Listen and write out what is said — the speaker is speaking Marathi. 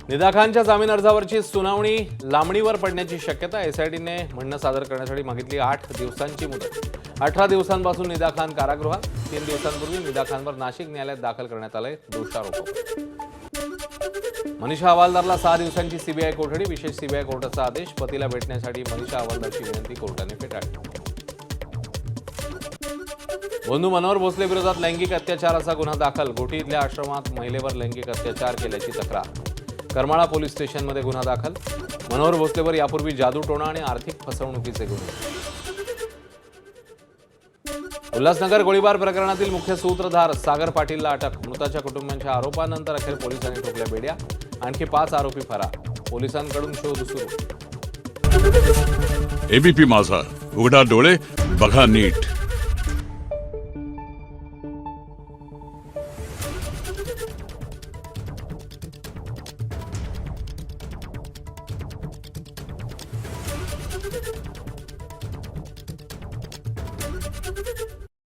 निदा खानच्या जामीन अर्जावरची सुनावणी लांबणीवर पडण्याची शक्यता. एसआयटीने म्हणणं सादर करण्यासाठी मागितली 8 दिवसांची मुदत. 18 दिवसांपासून निदा खान कारागृहात. 3 दिवसांपूर्वी निदा खानवर नाशिक न्यायालयात दाखल करण्यात आले दोषारोप. मनीषा हवालदारला 6 दिवसांची सीबीआय कोठडी. विशेष सीबीआय कोर्टाचा आदेश. पतीला भेटण्यासाठी मनीषा हवालदारची विनंती कोर्टाने फेटाळली. बंधू मनोहर भोसले विरोधात लैंगिक अत्याचाराचा गुन्हा दाखल. घोटी इथल्या आश्रमात महिलेवर लैंगिक अत्याचार केल्याची तक्रार. करमाळा पोलीस स्टेशनमध्ये गुन्हा दाखल. मनोहर भोसलेवर यापूर्वी जादूटोणा आणि आर्थिक फसवणुकीचे गुन्हे. उल्हासनगर गोळीबार प्रकरणातील मुख्य सूत्रधार सागर पाटीलला अटक. मृताच्या कुटुंबियांच्या आरोपानंतर अखेर पोलिसांनी ठोकल्या बेड्या. आणखी 5 आरोपी फरार. पोलिसांकडून शोध सुरू. एबीपी माझा, उघडा डोळे बघा नीट.